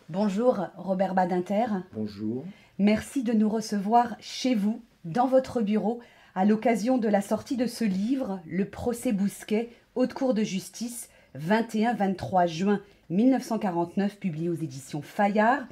Bonjour Robert Badinter, Bonjour. merci de nous recevoir chez vous, dans votre bureau, à l'occasion de la sortie de ce livre, Le procès Bousquet, Haute Cour de justice, 21-23 juin 1949, publié aux éditions Fayard.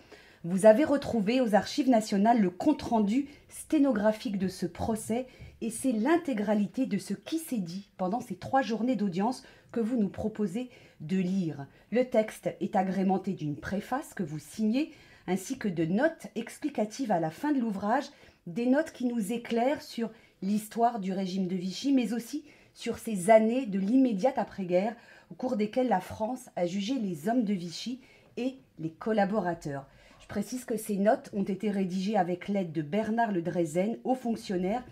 Vous avez retrouvé aux Archives nationales le compte-rendu sténographique de ce procès et c'est l'intégralité de ce qui s'est dit pendant ces 3 journées d'audience que vous nous proposez de lire. Le texte est agrémenté d'une préface que vous signez ainsi que de notes explicatives à la fin de l'ouvrage, des notes qui nous éclairent sur l'histoire du régime de Vichy, mais aussi sur ces années de l'immédiate après-guerre au cours desquelles la France a jugé les hommes de Vichy et les collaborateurs. Je précise que ces notes ont été rédigées avec l'aide de Bernard Le Drezen, haut fonctionnaire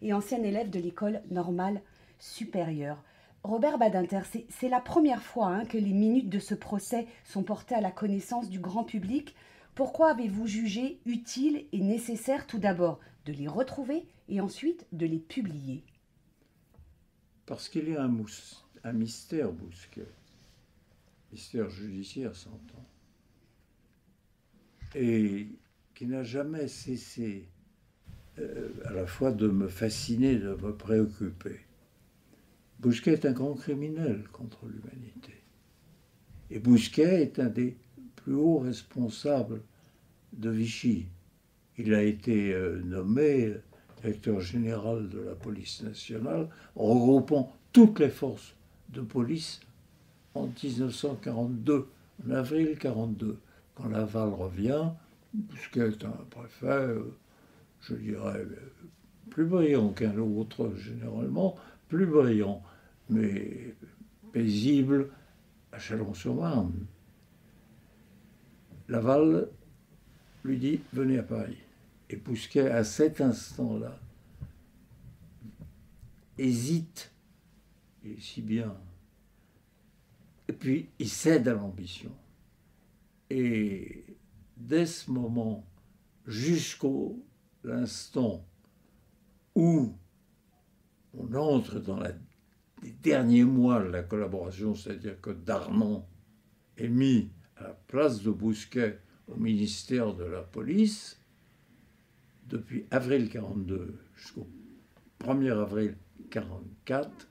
et ancien élève de l'école normale supérieure. Robert Badinter, c'est la première fois que les minutes de ce procès sont portées à la connaissance du grand public. Pourquoi avez-vous jugé utile et nécessaire tout d'abord de les retrouver et ensuite de les publier? Parce qu'il y a un mystère Bousquet, mystère judiciaire s'entend, et qui n'a jamais cessé à la fois de me fasciner, de me préoccuper. Bousquet est un grand criminel contre l'humanité. Et Bousquet est un des plus hauts responsables de Vichy. Il a été nommé directeur général de la police nationale, regroupant toutes les forces de police en 1942, en avril 1942. Quand Laval revient, Bousquet est un préfet, je dirais, plus brillant qu'un autre, généralement, plus brillant, mais paisible à Chalon-sur-Marne. Laval lui dit « Venez à Paris ». Et Bousquet, à cet instant-là, hésite, et si bien. Et puis, il cède à l'ambition. Et dès ce moment, jusqu'au l'instant où on entre dans les derniers mois de la collaboration, c'est-à-dire que Darnan est mis à la place de Bousquet au ministère de la Police, depuis avril 1942 jusqu'au 1er avril 1944,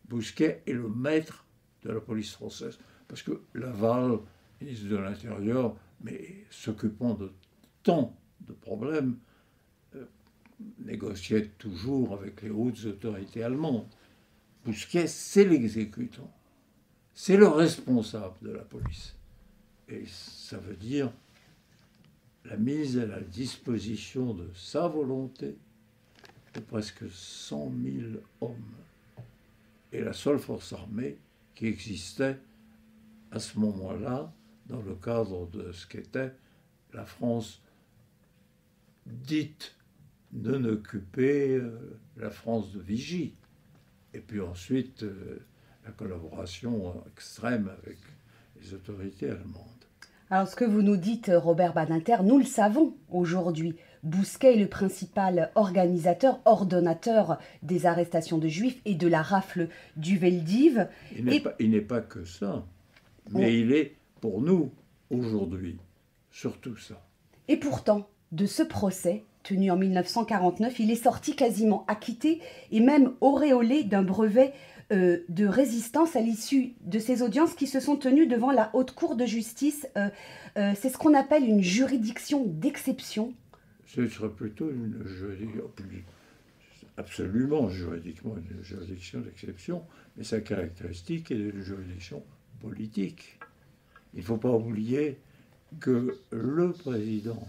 Bousquet est le maître de la police française. Parce que Laval, ministre de l'Intérieur, mais s'occupant de tant de problèmes, négociait toujours avec les hautes autorités allemandes. Bousquet, c'est l'exécutant. C'est le responsable de la police. Et ça veut dire la mise à la disposition de sa volonté de presque 100 000 hommes. Et la seule force armée qui existait à ce moment-là, dans le cadre de ce qu'était la France dite non occupée, la France de Vichy. Et puis ensuite, la collaboration extrême avec les autorités allemandes. Alors ce que vous nous dites, Robert Badinter, nous le savons aujourd'hui. Bousquet est le principal organisateur, ordonnateur des arrestations de juifs et de la rafle du Veldiv. Il n'est pas que ça, mais il est, pour nous, aujourd'hui, surtout ça. Et pourtant, de ce procès, tenu en 1949, il est sorti quasiment acquitté et même auréolé d'un brevet de résistance à l'issue de ces audiences qui se sont tenues devant la Haute Cour de justice. C'est ce qu'on appelle une juridiction d'exception. Ce serait plutôt une juridiction, absolument juridiquement une juridiction d'exception, mais sa caractéristique est une juridiction politique. Il ne faut pas oublier que le président,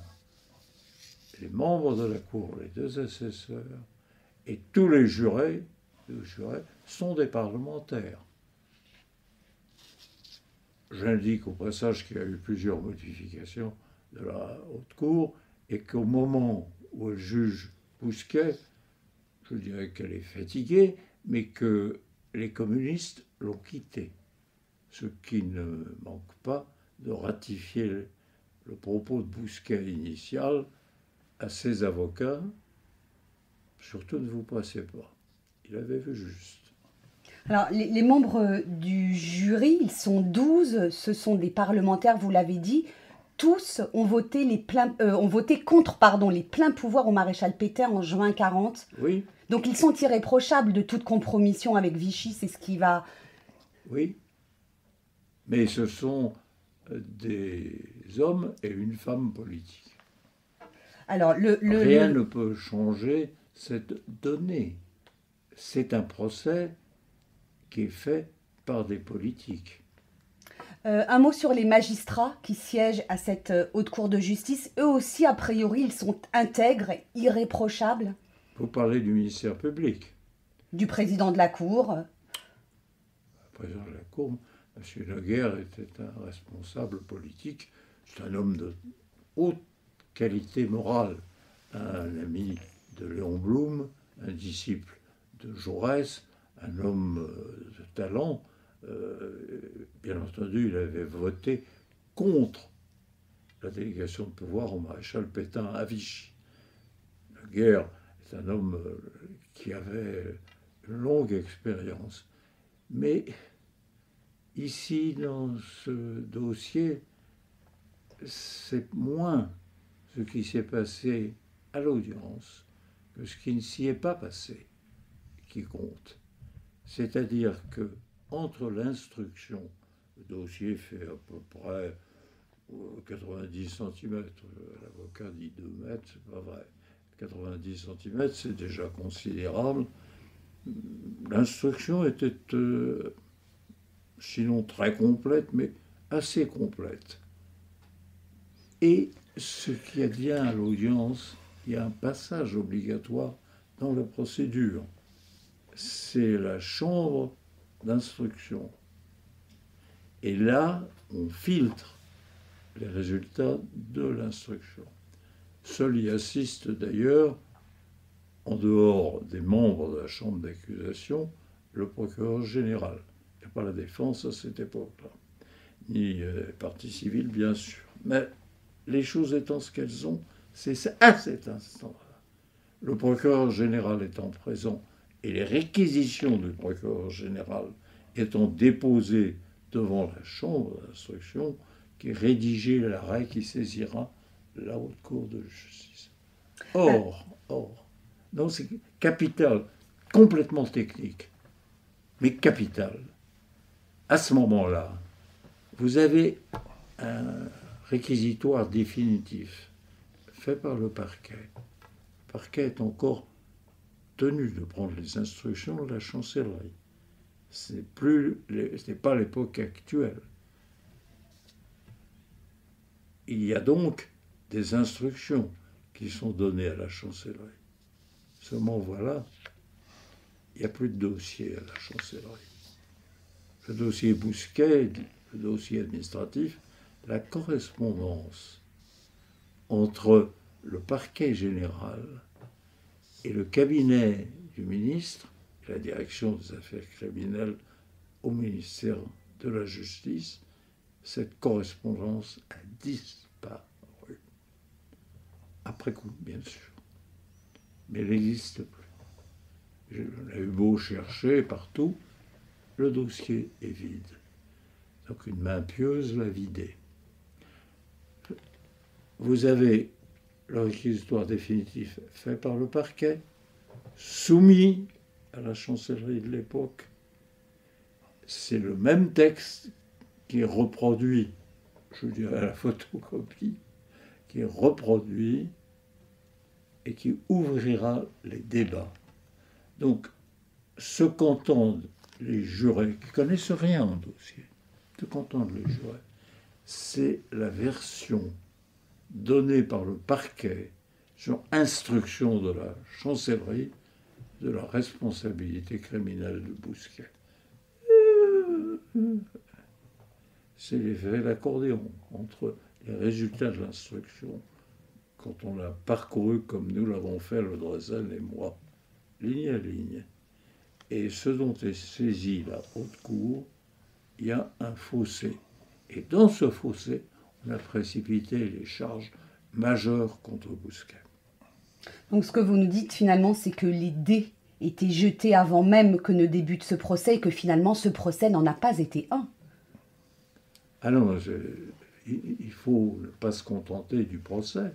les membres de la Cour, les deux assesseurs et tous les jurés sont des parlementaires. J'indique au passage qu'il y a eu plusieurs modifications de la Haute Cour et qu'au moment où elle juge Bousquet, je dirais qu'elle est fatiguée, mais que les communistes l'ont quittée. Ce qui ne manque pas de ratifier le propos de Bousquet initial à ses avocats. Surtout ne vous pressez pas. Il avait vu juste. Alors, les membres du jury, ils sont 12, ce sont des parlementaires, vous l'avez dit, tous ont voté, ont voté contre les pleins pouvoirs au maréchal Pétain en juin 40. Oui, Donc ils sont irréprochables de toute compromission avec Vichy, c'est ce qui va... oui. Mais ce sont des hommes et une femme politique. Alors, Rien ne peut changer cette donnée. C'est un procès qui est fait par des politiques. Un mot sur les magistrats qui siègent à cette haute cour de justice. Eux aussi, a priori, ils sont intègres, irréprochables. Vous parlez du ministère public. Du président de la cour. Le président de la cour, M. Laguerre, était un responsable politique. C'est un homme de haute qualité morale. Un ami de Léon Blum, un disciple de Jaurès, un homme de talent. Bien entendu, il avait voté contre la délégation de pouvoir au maréchal Pétain à Vichy. Laguerre est un homme qui avait une longue expérience. Mais ici, dans ce dossier, c'est moins ce qui s'est passé à l'audience que ce qui ne s'y est pas passé qui compte. C'est-à-dire que entre l'instruction, le dossier fait à peu près 90 cm, l'avocat dit 2 mètres, c'est pas vrai. 90 cm, c'est déjà considérable. L'instruction était sinon très complète, mais assez complète. Et ce qui advient à l'audience, il y a un passage obligatoire dans la procédure. C'est la chambre d'instruction. Et là, on filtre les résultats de l'instruction. Seul y assiste d'ailleurs, en dehors des membres de la chambre d'accusation, le procureur général. Il n'y a pas la défense à cette époque-là, ni les parties civiles, bien sûr. Mais les choses étant ce qu'elles sont, c'est à cet instant-là, le procureur général étant présent et les réquisitions du procureur général étant déposées devant la chambre d'instruction, qui rédigeait l'arrêt qui saisira la haute cour de justice. Or, non, c'est capital, complètement technique, mais capital. À ce moment-là, vous avez un réquisitoire définitif fait par le parquet. Le parquet est encore tenu de prendre les instructions de la chancellerie. Ce n'est pas l'époque actuelle. Il y a donc des instructions qui sont données à la chancellerie. Seulement voilà, il n'y a plus de dossier à la chancellerie. Le dossier Bousquet, le dossier administratif, la correspondance entre le parquet général et le cabinet du ministre, et la direction des affaires criminelles au ministère de la Justice, cette correspondance a disparu. Après coup, bien sûr. Mais elle n'existe plus. On a eu beau chercher partout, le dossier est vide. Donc une main pieuse l'a vidé. Vous avez le réquisitoire définitif fait par le parquet, soumis à la chancellerie de l'époque. C'est le même texte qui est reproduit, je dirais à la photocopie, qui est reproduit et qui ouvrira les débats. Donc, ce qu'entendent les jurés, qui ne connaissent rien au dossier, ce qu'entendent les jurés, c'est la version donnée par le parquet sur instruction de la chancellerie de la responsabilité criminelle de Bousquet. C'est l'effet d'accordéon entre les résultats de l'instruction, quand on l'a parcouru comme nous l'avons fait, le Drezel et moi, ligne à ligne, et ce dont est saisie la haute cour, il y a un fossé. Et dans ce fossé, on a précipité les charges majeures contre Bousquet. Donc ce que vous nous dites finalement, c'est que les dés étaient jetés avant même que ne débute ce procès et que finalement ce procès n'en a pas été un. Ah non, il faut ne pas se contenter du procès.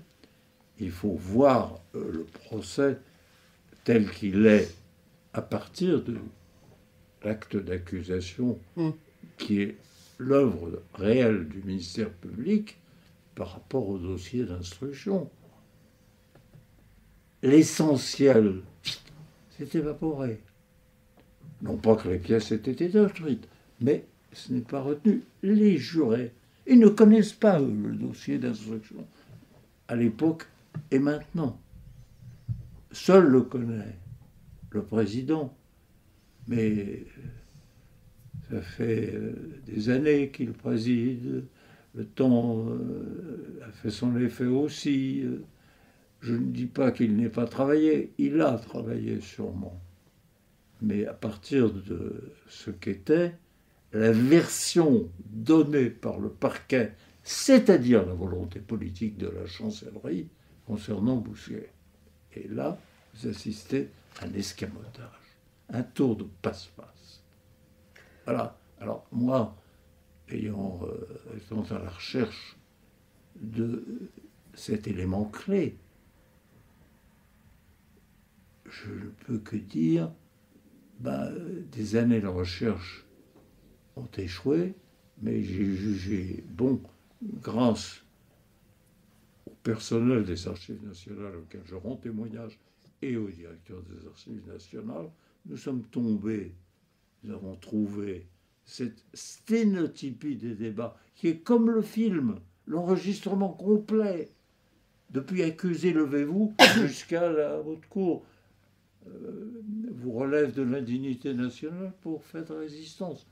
Il faut voir le procès tel qu'il est à partir de l'acte d'accusation qui est l'œuvre réelle du ministère public par rapport au dossier d'instruction. L'essentiel s'est évaporé. Non pas que les pièces aient été détruites, mais ce n'est pas retenu. Les jurés, ils ne connaissent pas, eux, le dossier d'instruction, à l'époque et maintenant. Seul le connaît le président, mais ça fait des années qu'il préside, le temps a fait son effet aussi. Je ne dis pas qu'il n'ait pas travaillé, il a travaillé sûrement. Mais à partir de ce qu'était la version donnée par le parquet, c'est-à-dire la volonté politique de la chancellerie concernant Bousquet. Et là, vous assistez à un escamotage, un tour de passe-passe. Voilà. Alors moi, étant à la recherche de cet élément clé, je ne peux que dire, des années de recherche ont échoué, mais j'ai jugé bon, grâce au personnel des Archives nationales auquel je rends témoignage et au directeur des Archives nationales, nous sommes tombés, nous avons trouvé cette sténotypie des débats qui est comme le film, l'enregistrement complet, depuis Accusé, levez-vous jusqu'à la haute cour. Vous relève de l'indignité nationale pour faire de résistance.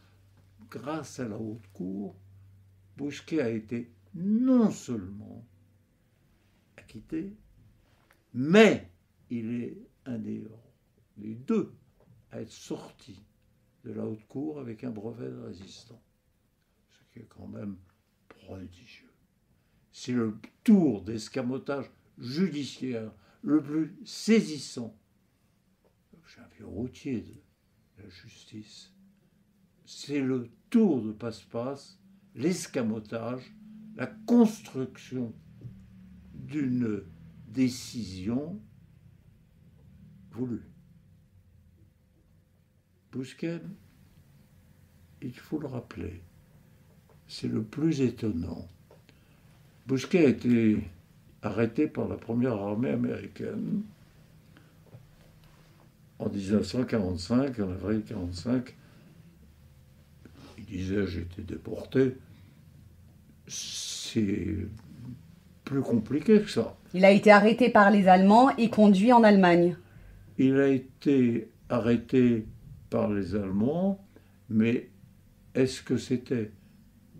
Grâce à la haute cour, Bousquet a été non seulement acquitté, mais il est un des deux à être sorti de la haute cour avec un brevet de résistant. Ce qui est quand même prodigieux. C'est le tour d'escamotage judiciaire le plus saisissant. Je suis un vieux routier de la justice. C'est le tour de passe-passe, l'escamotage, la construction d'une décision voulue. Bousquet, il faut le rappeler, c'est le plus étonnant. Bousquet a été arrêté par la première armée américaine en 1945, en avril 1945. Il disait « j'ai été déporté ». C'est plus compliqué que ça. Il a été arrêté par les Allemands et conduit en Allemagne. Il a été arrêté par les Allemands, mais est-ce que c'était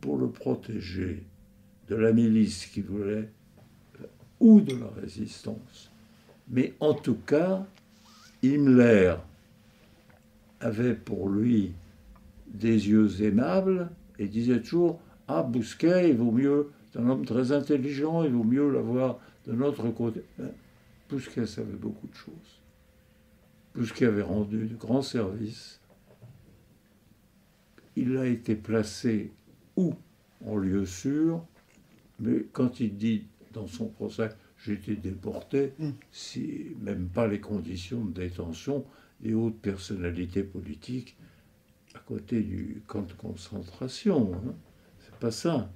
pour le protéger de la milice qui voulait ou de la résistance? Mais en tout cas, Himmler avait pour lui des yeux aimables et disait toujours « Ah, Bousquet, il vaut mieux, c'est un homme très intelligent, il vaut mieux l'avoir de notre côté. » Bousquet savait beaucoup de choses. Bousquet avait rendu de grands services. Il a été placé où en lieu sûr, mais quand il dit dans son procès « j'ai été déporté », c'est même pas les conditions de détention des hautes personnalités politiques à côté du camp de concentration. C'est pas ça.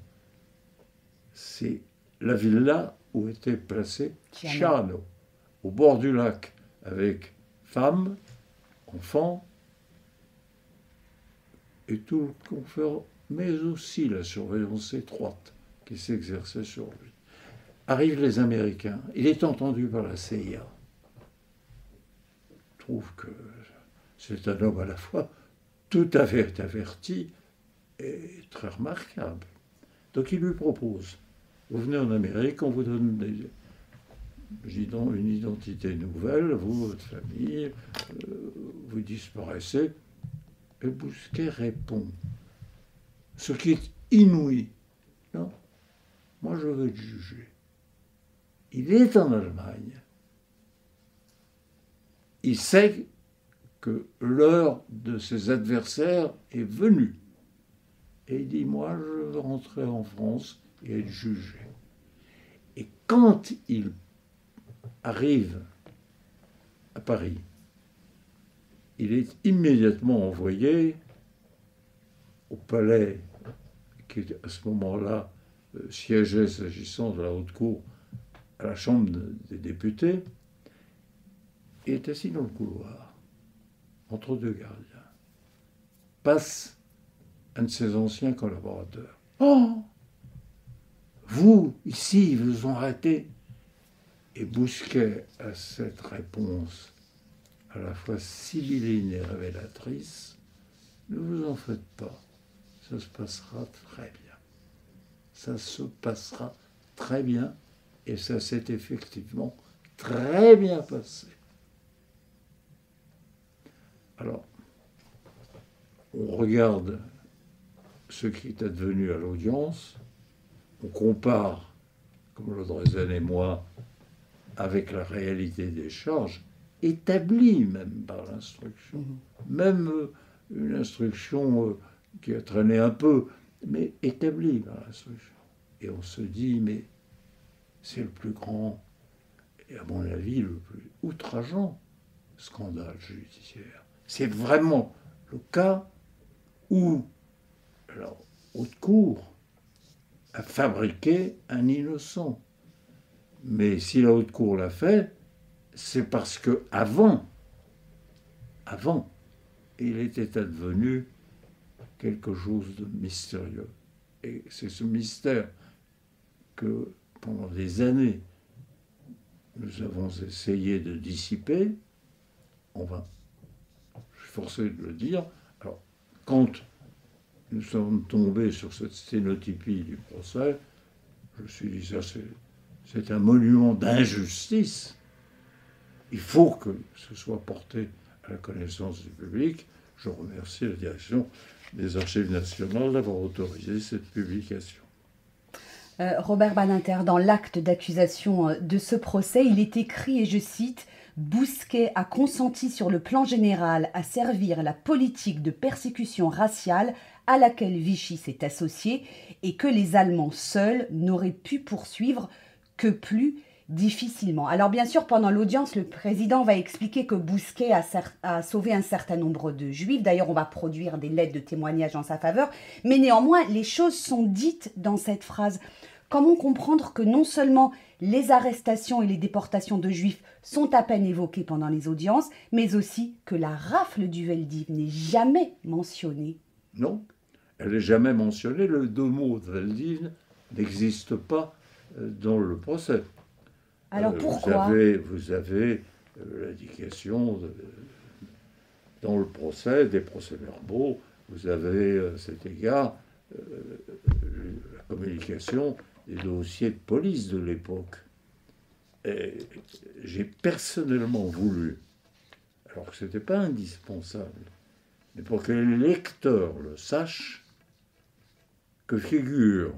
C'est la villa où était placé Ciano, au bord du lac, avec femmes, enfants et tout le confort, mais aussi la surveillance étroite qui s'exerçait sur lui. Arrivent les Américains. Il est entendu par la CIA. Je trouve que c'est un homme à la fois tout à fait averti et très remarquable. Donc il lui propose, vous venez en Amérique, on vous donne une identité nouvelle, vous, votre famille, vous disparaissez. Et Bousquet répond, ce qui est inouï, non, moi je veux te juger. Il est en Allemagne. Il sait que l'heure de ses adversaires est venue. Et il dit, moi, je veux rentrer en France et être jugé. Et quand il arrive à Paris, il est immédiatement envoyé au palais qui à ce moment-là siégeait, s'agissant de la haute cour, à la Chambre des députés, et est assis dans le couloir, entre deux gardiens. Passe un de ses anciens collaborateurs. « Oh, vous, ici, ils vous ont arrêté !» Et Bousquet a cette réponse à la fois sibylline et révélatrice. « Ne vous en faites pas, ça se passera très bien. Ça se passera très bien, et ça s'est effectivement très bien passé. » Alors, on regarde ce qui est advenu à l'audience, on compare, comme Laudrezene et moi, avec la réalité des charges, établie même par l'instruction. Même une instruction qui a traîné un peu, mais établie par l'instruction. Et on se dit, mais c'est le plus grand, et à mon avis, le plus outrageant scandale judiciaire. C'est vraiment le cas où la haute cour a fabriqué un innocent. Mais si la haute cour l'a fait, c'est parce que avant, il était advenu quelque chose de mystérieux. Et c'est ce mystère que pendant des années, nous avons essayé de dissiper en vain. Je suis forcé de le dire. Alors, quand nous sommes tombés sur cette sténotypie du procès, je me suis dit, ça c'est un monument d'injustice. Il faut que ce soit porté à la connaissance du public. Je remercie la direction des Archives nationales d'avoir autorisé cette publication. Robert Badinter, dans l'acte d'accusation de ce procès, il est écrit, et je cite, « Bousquet a consenti sur le plan général à servir la politique de persécution raciale à laquelle Vichy s'est associé et que les Allemands seuls n'auraient pu poursuivre que plus difficilement. » Alors bien sûr, pendant l'audience, le président va expliquer que Bousquet a sauvé un certain nombre de Juifs. D'ailleurs, on va produire des lettres de témoignage en sa faveur. Mais néanmoins, les choses sont dites dans cette phrase. Comment comprendre que non seulement les arrestations et les déportations de Juifs sont à peine évoquées pendant les audiences, mais aussi que la rafle du Veldiv n'est jamais mentionnée? Non, elle n'est jamais mentionnée. Le deux mots de Veldiv n'existe pas dans le procès. Alors pourquoi Vous avez l'indication dans le procès, des procès-verbaux, vous avez à cet égard la communication des dossiers de police de l'époque. Et j'ai personnellement voulu, alors que ce n'était pas indispensable, mais pour que les lecteurs le sachent, que figurent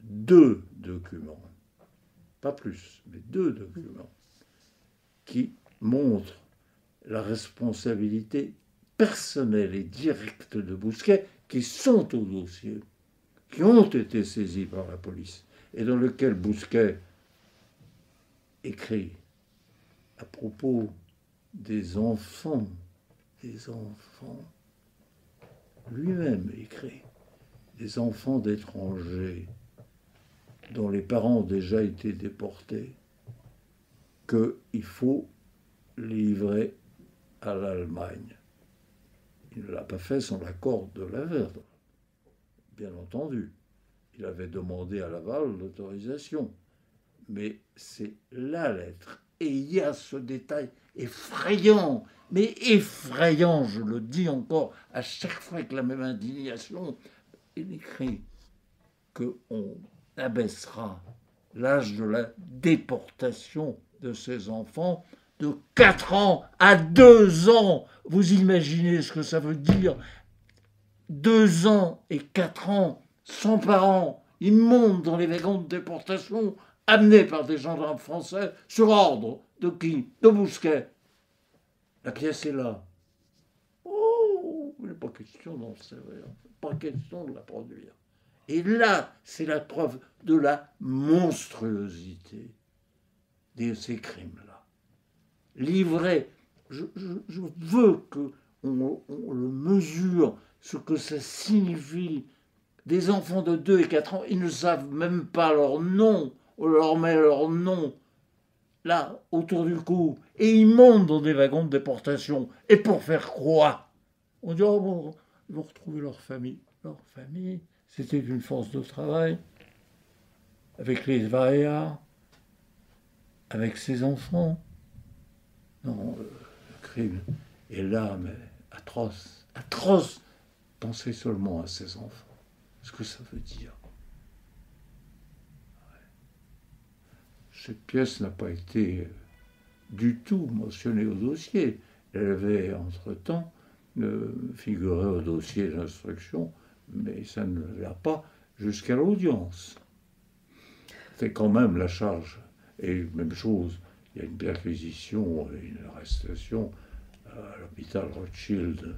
deux documents, pas plus, mais deux documents, qui montrent la responsabilité personnelle et directe de Bousquet, qui sont au dossier, qui ont été saisis par la police, et dans lequel Bousquet écrit à propos des enfants, lui-même écrit, des enfants d'étrangers dont les parents ont déjà été déportés, qu'il faut livrer à l'Allemagne. Il ne l'a pas fait sans l'accord de Laverdre, bien entendu. Il avait demandé à Laval l'autorisation. Mais c'est la lettre. Et il y a ce détail effrayant, mais effrayant, je le dis encore, à chaque fois avec la même indignation. Il écrit qu'on abaissera l'âge de la déportation de ces enfants de 4 ans à 2 ans. Vous imaginez ce que ça veut dire? 2 ans et 4 ans sans parents. Ils montent dans les wagons de déportation amenés par des gendarmes français sur ordre de qui? De Bousquet. La pièce est là. Oh, il n'est pas question d'en servir. Pas question de la produire. Et là, c'est la preuve de la monstruosité de ces crimes-là. Livrés, je veux qu'on le mesure, ce que ça signifie. Des enfants de 2 et 4 ans, ils ne savent même pas leur nom. On leur met leur nom là, autour du cou, et ils montent dans des wagons de déportation. Et pour faire quoi? On dit, oh bon, ils vont retrouver leur famille. Leur famille, c'était une force de travail, avec les vaillards, avec ses enfants. Non, le crime est là, mais atroce, atroce. Pensez seulement à ses enfants, ce que ça veut dire. Cette pièce n'a pas été du tout mentionnée au dossier. Elle avait, entre-temps, figuré au dossier d'instruction, mais ça ne l'a pas jusqu'à l'audience. C'est quand même la charge. Et même chose, il y a une perquisition et une arrestation à l'hôpital Rothschild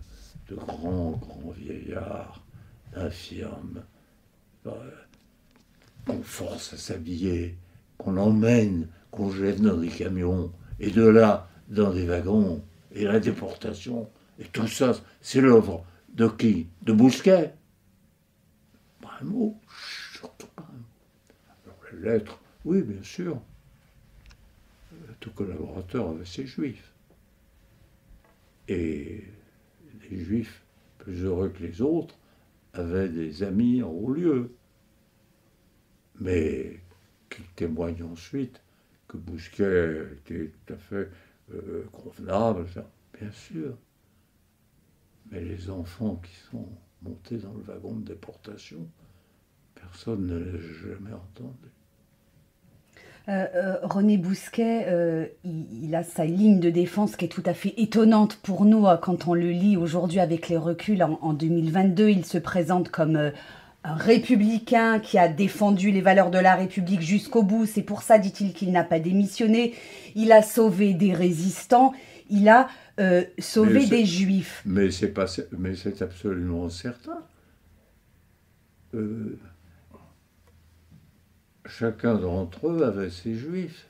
de grands vieillards, d'infirmes, qu'on force à s'habiller, qu'on emmène, qu'on jette dans des camions, et de là, dans des wagons, et la déportation, et tout ça, c'est l'œuvre de qui? De Bousquet? Pas un mot, surtout pas un mot. Alors les lettres, oui, bien sûr, tout collaborateur avait ses juifs. Et les juifs, plus heureux que les autres, avaient des amis en haut lieu. Mais qui témoigne ensuite que Bousquet était tout à fait convenable, bien sûr. Mais les enfants qui sont montés dans le wagon de déportation, personne ne les a jamais entendus. René Bousquet, il a sa ligne de défense qui est tout à fait étonnante pour nous quand on le lit aujourd'hui avec les reculs. En 2022, il se présente comme un républicain qui a défendu les valeurs de la République jusqu'au bout. C'est pour ça, dit-il, qu'il n'a pas démissionné. Il a sauvé des résistants. Il a sauvé des juifs. Mais c'est absolument certain. Chacun d'entre eux avait ses juifs.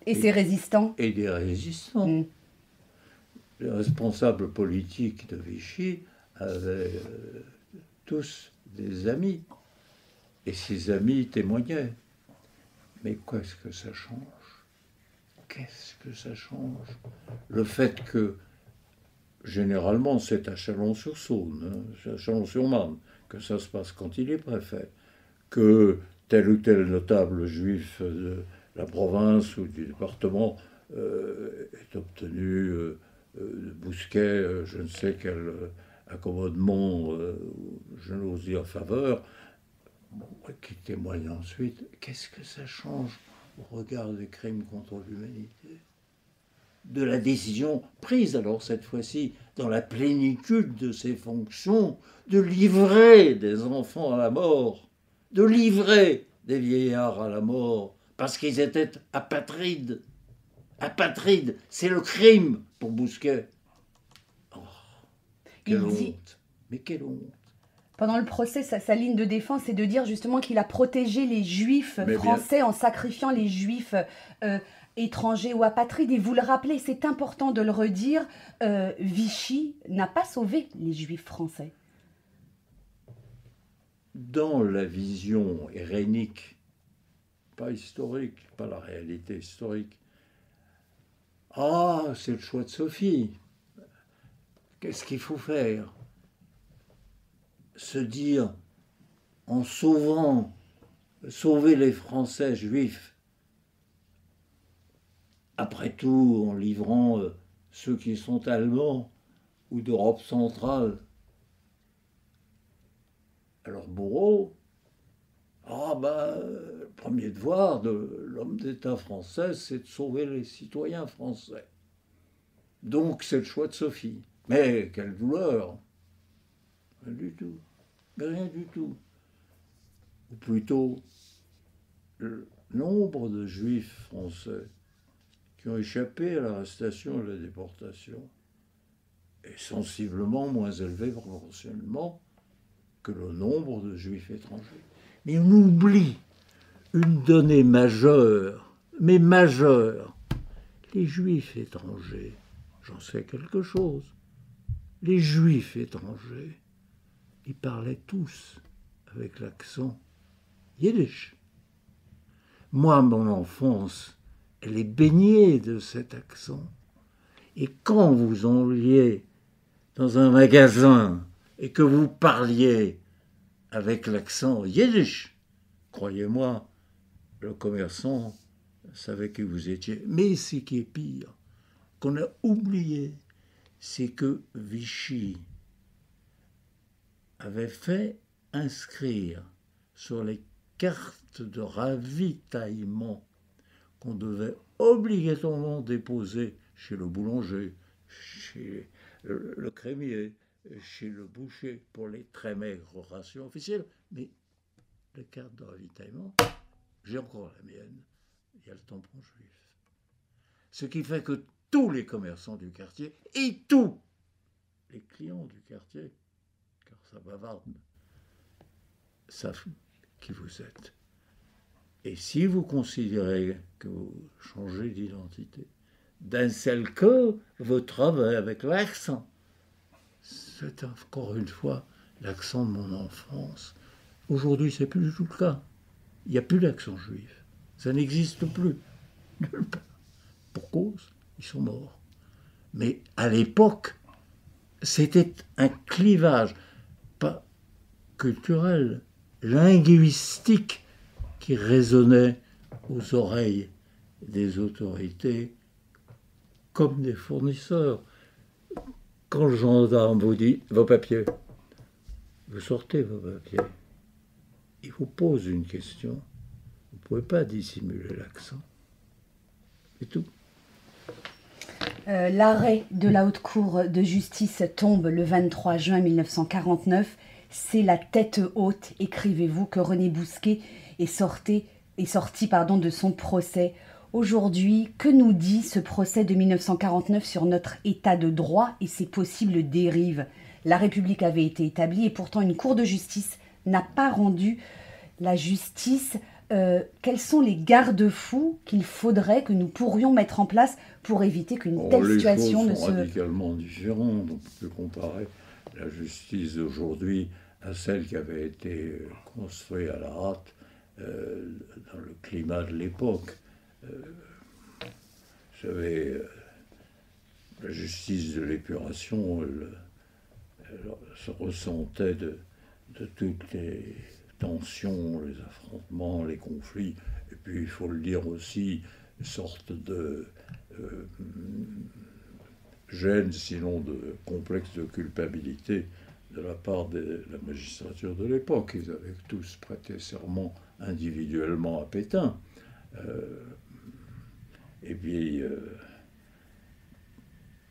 Et ses résistants. Et des résistants. Mm. Les responsables politiques de Vichy avaient tous des amis. Et ces amis témoignaient. Mais qu'est-ce que ça change? Qu'est-ce que ça change? Le fait que, généralement, c'est à Chalon-sur-Saône, à Chalon-sur-Marne, que ça se passe quand il est préfet, que tel ou tel notable juif de la province ou du département est obtenu de Bousquet, je ne sais quel accommodement, je n'ose dire faveur, qui témoigne ensuite. Qu'est-ce que ça change au regard des crimes contre l'humanité? De la décision prise, alors cette fois-ci, dans la plénitude de ses fonctions, de livrer des enfants à la mort, de livrer des vieillards à la mort, parce qu'ils étaient apatrides. Apatrides, c'est le crime pour Bousquet. Oh, quelle honte. Mais quelle honte. Pendant le procès, sa ligne de défense est de dire justement qu'il a protégé les juifs français en sacrifiant les juifs étrangers ou apatrides. Et vous le rappelez, c'est important de le redire, Vichy n'a pas sauvé les juifs français. Dans la vision hérénique, pas historique, pas la réalité historique, ah, c'est le choix de Sophie. Qu'est-ce qu'il faut faire? Se dire, en sauver les Français juifs, après tout en livrant ceux qui sont allemands ou d'Europe centrale à leur bourreau, le premier devoir de l'homme d'État français, c'est de sauver les citoyens français. Donc c'est le choix de Sophie. Mais quelle douleur! Rien du tout. Rien du tout. Ou plutôt, le nombre de juifs français qui ont échappé à l'arrestation et à la déportation est sensiblement moins élevé proportionnellement que le nombre de juifs étrangers. Mais on oublie une donnée majeure, mais majeure. Les juifs étrangers, j'en sais quelque chose, les juifs étrangers, ils parlaient tous avec l'accent yiddish. Moi, mon enfance, elle est baignée de cet accent. Et quand vous enliez dans un magasin et que vous parliez avec l'accent yiddish, croyez-moi, le commerçant savait qui vous étiez. Mais ce qui est pire, qu'on a oublié, c'est que Vichy avait fait inscrire sur les cartes de ravitaillement qu'on devait obligatoirement déposer chez le boulanger, chez le crémier, chez le boucher, pour les très maigres rations officielles. Mais les cartes de ravitaillement, j'ai encore la mienne, il y a le tampon juif. Ce qui fait que tous les commerçants du quartier et tous les clients du quartier, car ça bavarde, savent qui vous êtes. Et si vous considérez que vous changez d'identité, d'un seul coup, vous trouvez avec l'accent. C'est encore une fois l'accent de mon enfance. Aujourd'hui, c'est plus du tout le cas. Il n'y a plus d'accent juif. Ça n'existe plus. Pour cause, ils sont morts. Mais à l'époque, c'était un clivage, pas culturel, linguistique, qui résonnait aux oreilles des autorités comme des fournisseurs. Quand le gendarme vous dit « vos papiers », vous sortez vos papiers. Il vous pose une question. Vous ne pouvez pas dissimuler l'accent. C'est tout. L'arrêt de la Haute Cour de justice tombe le 23 juin 1949. C'est la tête haute, écrivez-vous, que René Bousquet est sorti de son procès. Aujourd'hui, que nous dit ce procès de 1949 sur notre état de droit et ses possibles dérives? La République avait été établie et pourtant une cour de justice n'a pas rendu la justice. Quels sont les garde-fous qu'il faudrait, que nous pourrions mettre en place pour éviter qu'une telle situation ne se... Les choses sont radicalement différentes. On peut comparer la justice d'aujourd'hui à celle qui avait été construite à la hâte dans le climat de l'époque. Vous savez, la justice de l'épuration, elle se ressentait de toutes les tensions, les affrontements, les conflits, et puis il faut le dire aussi, une sorte de gêne, sinon de complexe de culpabilité de la part de la magistrature de l'époque. Ils avaient tous prêté serment individuellement à Pétain. Et puis,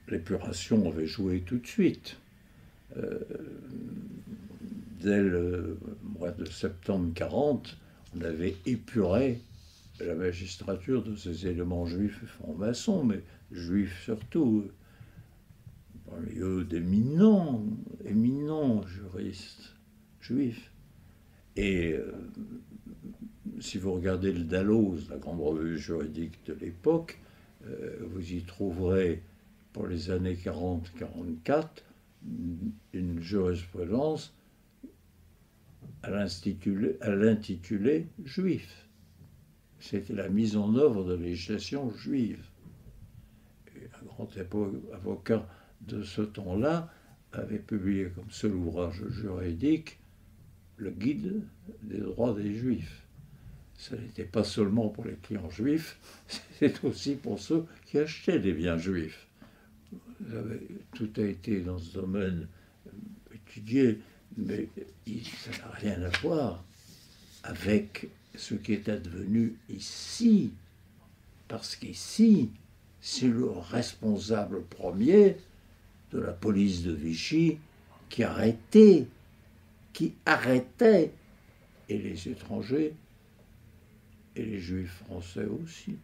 l'épuration avait joué tout de suite. Dès le mois de septembre 40, on avait épuré la magistrature de ces éléments juifs et francs-maçons, mais juifs surtout, parmi eux d'éminents juristes juifs. Et si vous regardez le Dalloz, la grande revue juridique de l'époque, vous y trouverez pour les années 40-44 une jurisprudence à l'intitulé juif. C'était la mise en œuvre de la législation juive. Et un grand avocat de ce temps-là avait publié comme seul ouvrage juridique le guide des droits des juifs. Ce n'était pas seulement pour les clients juifs, c'était aussi pour ceux qui achetaient des biens juifs. Tout a été dans ce domaine étudié, mais ça n'a rien à voir avec ce qui est advenu ici. Parce qu'ici, c'est le responsable premier de la police de Vichy qui arrêtait, et les étrangers, et les juifs français aussi.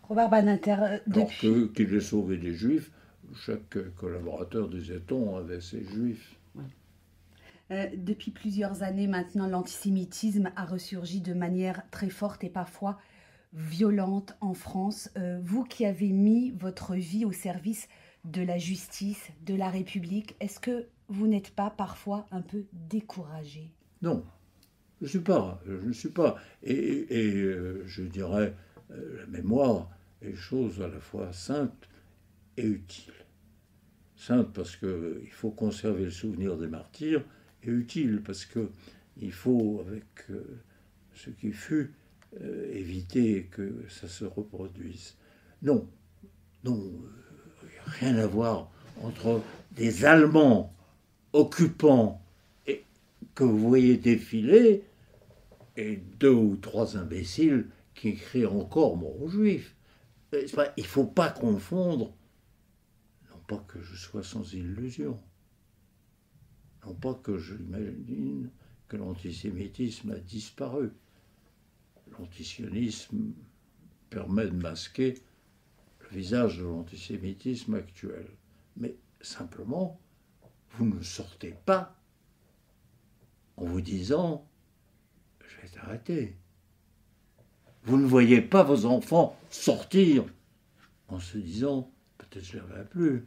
Robert Badinter, depuis... Alors qu'il ait sauvé des juifs, chaque collaborateur, disait-on, avait ses juifs. Depuis plusieurs années maintenant, l'antisémitisme a ressurgi de manière très forte et parfois violente en France. Vous qui avez mis votre vie au service de la justice, de la République, est-ce que vous n'êtes pas parfois un peu découragé? Non, je ne suis pas. Et je dirais, la mémoire est chose à la fois sainte et utile. Sainte parce qu'il faut conserver le souvenir des martyrs, et utile parce qu'il faut, avec ce qui fut, éviter que ça se reproduise. Non, non, il n'y a rien à voir entre des Allemands occupants et, que vous voyez défiler et 2 ou 3 imbéciles qui crient encore mort aux Juifs. Il ne faut pas confondre, non pas que je sois sans illusion, non pas que j'imagine que l'antisémitisme a disparu. L'antisionisme permet de masquer le visage de l'antisémitisme actuel. Mais simplement, vous ne sortez pas en vous disant « je vais t'arrêter ». Vous ne voyez pas vos enfants sortir en se disant « peut-être je ne les reverrai plus ».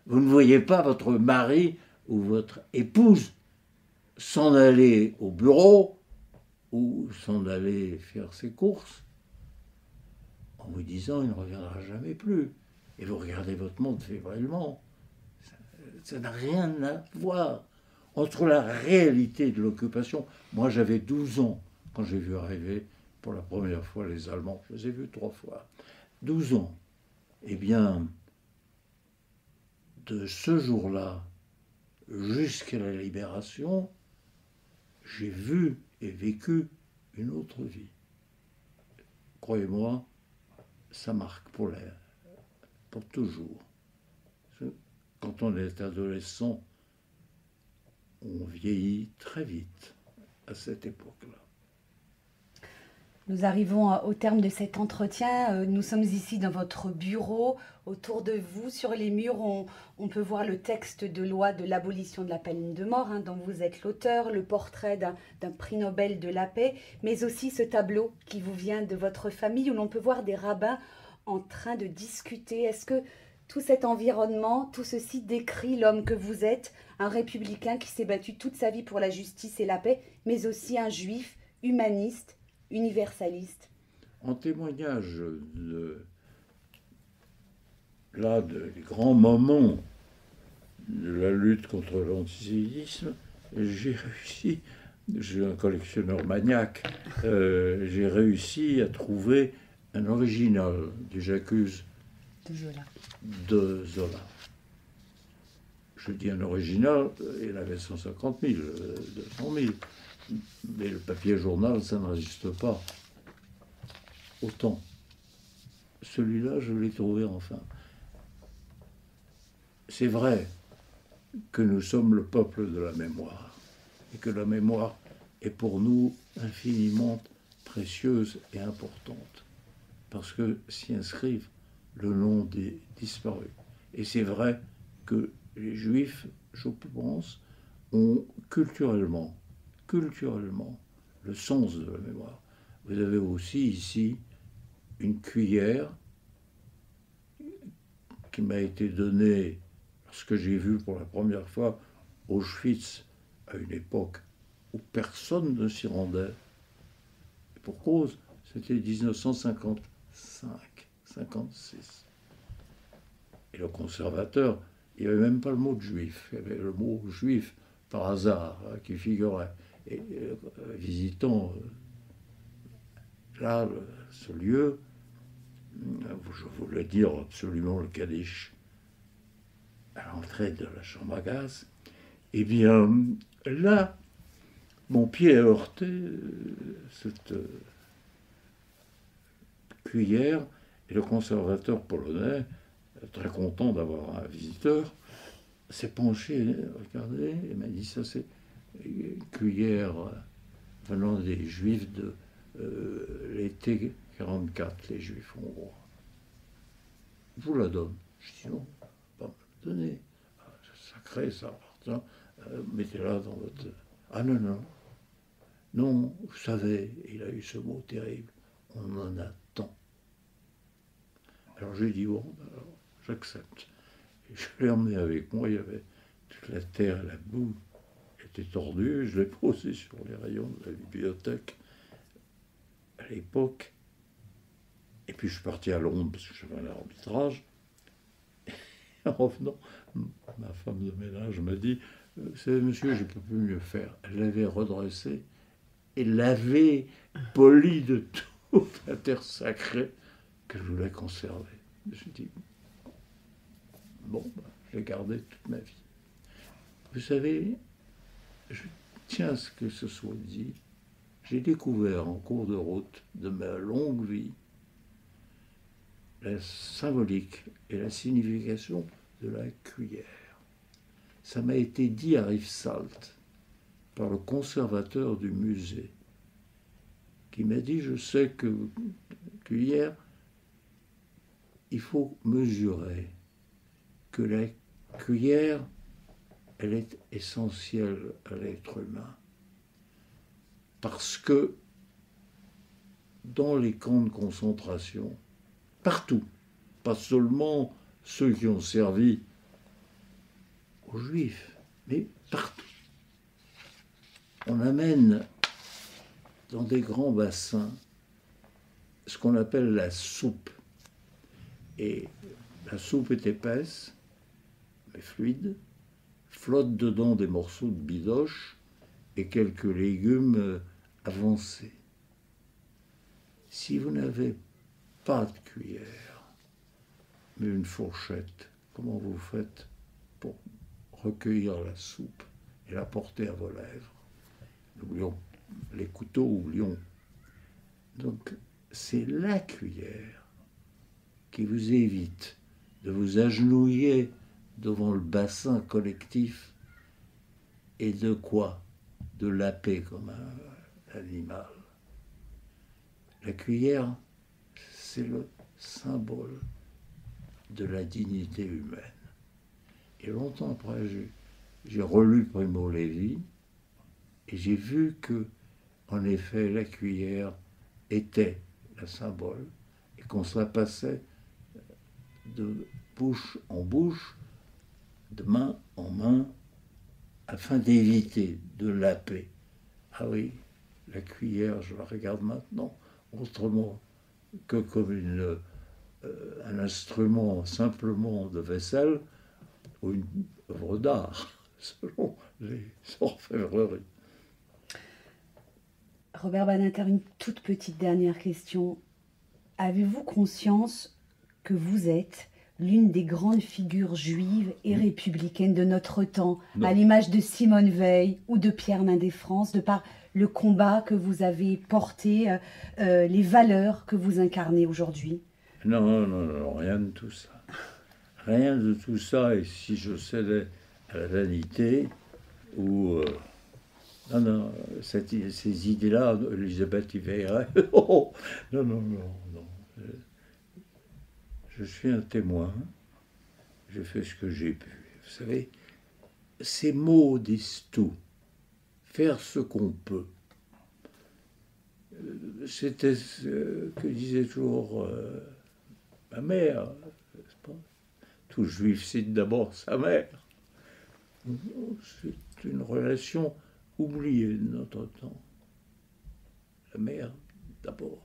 Vous ne voyez pas votre mari ou votre épouse s'en aller au bureau ou s'en aller faire ses courses en vous disant il ne reviendra jamais plus. Et vous regardez votre montre fébrilement. Ça n'a rien à voir entre la réalité de l'occupation. Moi, j'avais 12 ans quand j'ai vu arriver pour la première fois les Allemands. Je les ai vus 3 fois. 12 ans. Eh bien, de ce jour-là jusqu'à la libération, j'ai vu et vécu une autre vie. Croyez-moi, ça marque pour toujours. Quand on est adolescent, on vieillit très vite à cette époque-là. Nous arrivons au terme de cet entretien. Nous sommes ici dans votre bureau. Autour de vous, sur les murs, on peut voir le texte de loi de l'abolition de la peine de mort, dont vous êtes l'auteur, le portrait d'un prix Nobel de la paix, mais aussi ce tableau qui vous vient de votre famille, où l'on peut voir des rabbins en train de discuter. Est-ce que tout cet environnement, tout ceci décrit l'homme que vous êtes, un républicain qui s'est battu toute sa vie pour la justice et la paix, mais aussi un juif humaniste, universaliste? En témoignage des grands moments de la lutte contre l'antisémitisme, j'ai réussi, je suis un collectionneur maniaque, j'ai réussi à trouver un original du J'accuse de Zola. Je dis un original, il avait 150 000, 200 000. Mais le papier journal, ça ne résiste pas autant. Celui-là, je l'ai trouvé enfin. C'est vrai que nous sommes le peuple de la mémoire, et que la mémoire est pour nous infiniment précieuse et importante, parce que s'y inscrivent le nom des disparus. Et c'est vrai que les Juifs, je pense, ont culturellement, le sens de la mémoire. Vous avez aussi ici une cuillère qui m'a été donnée lorsque j'ai vu pour la première fois Auschwitz à une époque où personne ne s'y rendait. Et pour cause, c'était 1955-56. Et le conservateur, il n'y avait même pas le mot de juif, il y avait le mot juif par hasard qui figurait. Et visitant là ce lieu, je voulais dire absolument le Kaddish à l'entrée de la chambre à gaz, eh bien là, mon pied a heurté cette cuillère, et le conservateur polonais, très content d'avoir un visiteur, s'est penché, regardez, et m'a dit ça c'est une cuillère venant des Juifs de l'été 44, les Juifs hongrois. Je vous la donne. Je dis non, pas me la donner. C'est sacré, ça appartient Mettez-la dans votre... Ah non, non. Non, vous savez, il a eu ce mot terrible. On en a tant. Alors j'ai dit, bon, alors, j'accepte. Et je l'ai emmené avec moi, il y avait toute la terre et la boue était tordue, je l'ai posé sur les rayons de la bibliothèque à l'époque. Et puis je suis parti à Londres parce que j'avais un arbitrage. Et en revenant, ma femme de ménage m'a dit, vous savez, monsieur, je ne peux plus mieux faire. Elle l'avait redressé et l'avait poli de toute la terre sacrée que je voulais conserver. Je me suis dit, bon, je l'ai gardé toute ma vie. Vous savez, je tiens à ce que ce soit dit, j'ai découvert en cours de route de ma longue vie la symbolique et la signification de la cuillère. Ça m'a été dit à Rivesaltes par le conservateur du musée, qui m'a dit, je sais que cuillère, il faut mesurer que la cuillère, elle est essentielle à l'être humain. Parce que dans les camps de concentration, partout, pas seulement ceux qui ont servi aux Juifs, mais partout, on amène dans des grands bassins ce qu'on appelle la soupe. Et la soupe est épaisse, mais fluide, flotte dedans des morceaux de bidoche et quelques légumes avancés. Si vous n'avez pas de cuillère, mais une fourchette, comment vous faites pour recueillir la soupe et la porter à vos lèvres? N'oublions les couteaux, oublions. Donc, c'est la cuillère qui vous évite de vous agenouiller devant le bassin collectif et de quoi? De laper comme un animal. La cuillère, c'est le symbole de la dignité humaine. Et longtemps après, j'ai relu Primo Levi et j'ai vu que, en effet, la cuillère était le symbole et qu'on se la passait de bouche en bouche, de main en main, afin d'éviter de laper. Ah oui, la cuillère, je la regarde maintenant autrement que comme un instrument simplement de vaisselle ou une œuvre d'art, selon les orfèvreries. Robert Badinter, une toute petite dernière question. Avez-vous conscience que vous êtes l'une des grandes figures juives et républicaines de notre temps, Non. à l'image de Simone Veil ou de Pierre Mendès France, de par le combat que vous avez porté, les valeurs que vous incarnez aujourd'hui? Non, rien de tout ça. Rien de tout ça, et si je cédais à la vanité, ou... non, ces idées-là, Elisabeth y veillerait. Non. Je suis un témoin, j'ai fait ce que j'ai pu. Vous savez, ces mots disent tout. Faire ce qu'on peut. C'était ce que disait toujours ma mère, n'est-ce pas? Tout juif cite d'abord sa mère. C'est une relation oubliée de notre temps. La mère d'abord.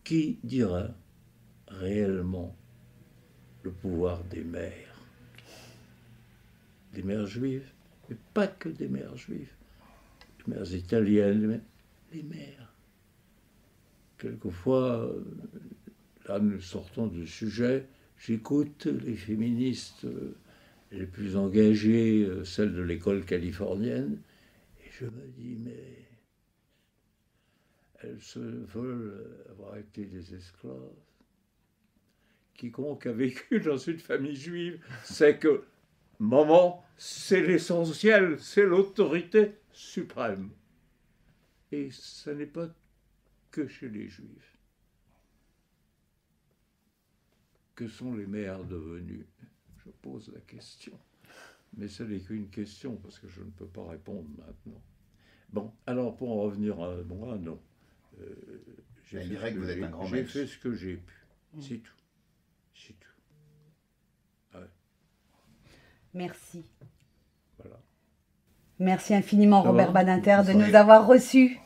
Qui dira réellement le pouvoir des mères? Des mères juives, mais pas que des mères juives. Les mères italiennes, les mères. Quelquefois, là nous sortons du sujet, j'écoute les féministes les plus engagées, celles de l'école californienne, et je me dis, mais elles se veulent avoir été des esclaves. Quiconque a vécu dans une famille juive sait que maman, c'est l'essentiel, c'est l'autorité suprême. Et ce n'est pas que chez les juifs. Que sont les mères devenues? Je pose la question. Mais ce n'est qu'une question, parce que je ne peux pas répondre maintenant. Bon, alors pour en revenir à moi, non. J'ai fait ce que j'ai pu. C'est tout. C'est tout. Ouais. Merci. Voilà. Merci infiniment, Ça Robert va? Badinter, de nous avoir reçus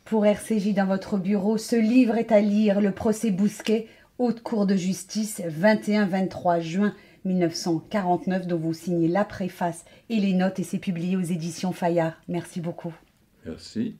pour RCJ dans votre bureau. Ce livre est à lire, Le procès Bousquet, Haute Cour de justice, 21-23 juin 1949, dont vous signez la préface et les notes, et c'est publié aux éditions Fayard. Merci beaucoup. Merci.